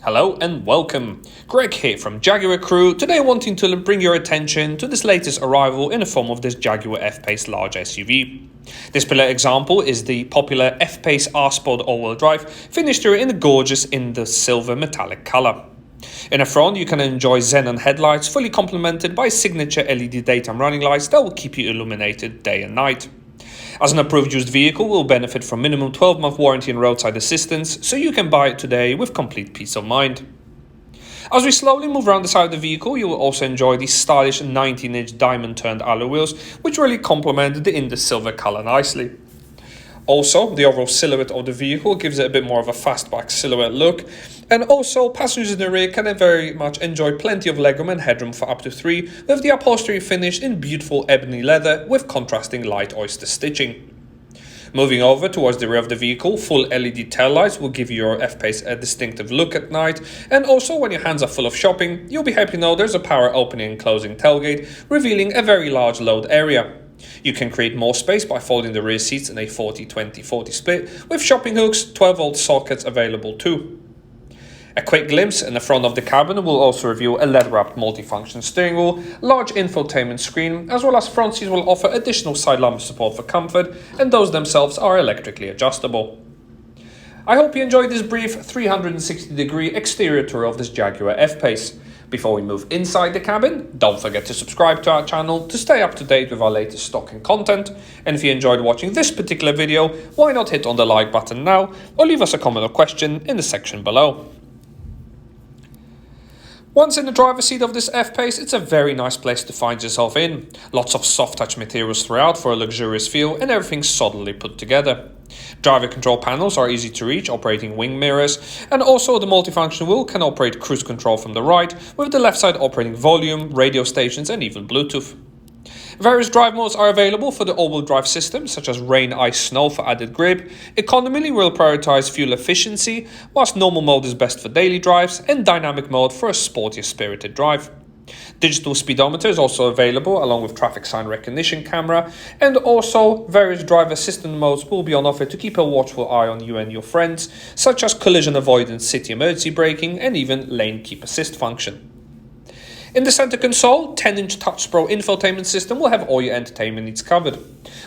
Hello and welcome. Greg here from Jaguar Crewe, today wanting to bring your attention to this latest arrival in the form of this Jaguar F-Pace large SUV. This particular example is the popular F-Pace R-Sport all-wheel drive, finished here in a gorgeous Indus silver metallic colour. In the front you can enjoy xenon headlights fully complemented by signature LED daytime running lights that will keep you illuminated day and night. As an approved used vehicle, will benefit from minimum 12-month warranty and roadside assistance, so you can buy it today with complete peace of mind. As we slowly move around the side of the vehicle, you will also enjoy these stylish 19-inch diamond-turned alloy wheels, which really complement the Indus silver colour nicely. Also, the overall silhouette of the vehicle gives it a bit more of a fastback silhouette look, and also passengers in the rear can very much enjoy plenty of legroom and headroom for up to 3, with the upholstery finished in beautiful ebony leather with contrasting light oyster stitching. Moving over towards the rear of the vehicle, full LED taillights will give your F-Pace a distinctive look at night, and also when your hands are full of shopping, you'll be happy to know there's a power opening and closing tailgate, revealing a very large load area. You can create more space by folding the rear seats in a 40-20-40 split, with shopping hooks, 12-volt sockets available too. A quick glimpse in the front of the cabin will also reveal a leather-wrapped multifunction steering wheel, large infotainment screen, as well as front seats will offer additional side lumbar support for comfort, and those themselves are electrically adjustable. I hope you enjoyed this brief 360-degree exterior tour of this Jaguar F-Pace. Before we move inside the cabin, don't forget to subscribe to our channel to stay up to date with our latest stock and content. And if you enjoyed watching this particular video, why not hit on the like button now, or leave us a comment or question in the section below. Once in the driver's seat of this F-Pace, it's a very nice place to find yourself in. Lots of soft touch materials throughout for a luxurious feel, and everything solidly put together. Driver control panels are easy to reach, operating wing mirrors, and also the multifunction wheel can operate cruise control from the right, with the left side operating volume, radio stations and even Bluetooth. Various drive modes are available for the all-wheel drive system, such as rain, ice, snow for added grip. Economy will prioritize fuel efficiency, whilst normal mode is best for daily drives, and dynamic mode for a sportier spirited drive. Digital speedometer is also available along with traffic sign recognition camera, and also various driver assistant modes will be on offer to keep a watchful eye on you and your friends, such as collision avoidance, city emergency braking and even lane keep assist function. In the center console, 10-inch Touch Pro infotainment system will have all your entertainment needs covered,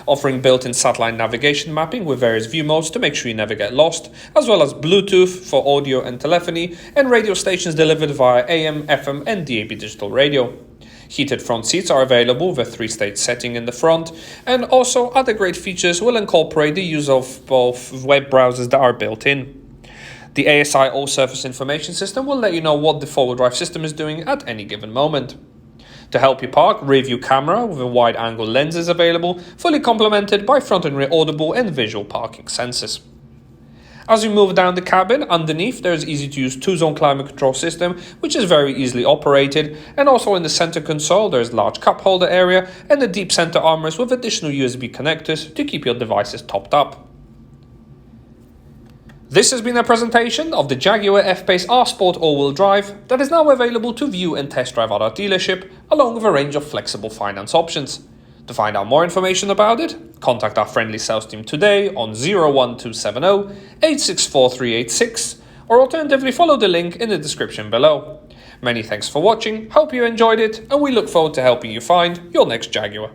offering built-in satellite navigation mapping with various view modes to make sure you never get lost, as well as Bluetooth for audio and telephony, and radio stations delivered via AM, FM and DAB digital radio. Heated front seats are available with a 3-stage setting in the front, and also other great features will incorporate the use of both web browsers that are built in. The ASI all-surface information system will let you know what the four-wheel drive system is doing at any given moment. To help you park, rear view camera with a wide-angle lens is available, fully complemented by front and rear audible and visual parking sensors. As we move down the cabin, underneath there is easy-to-use 2-zone climate control system, which is very easily operated, and also in the center console there is large cup holder area and a deep center armrest with additional USB connectors to keep your devices topped up. This has been a presentation of the Jaguar F-Pace R-Sport all-wheel drive that is now available to view and test drive at our dealership, along with a range of flexible finance options. To find out more information about it, contact our friendly sales team today on 01270 864 386, or alternatively follow the link in the description below. Many thanks for watching, hope you enjoyed it, and we look forward to helping you find your next Jaguar.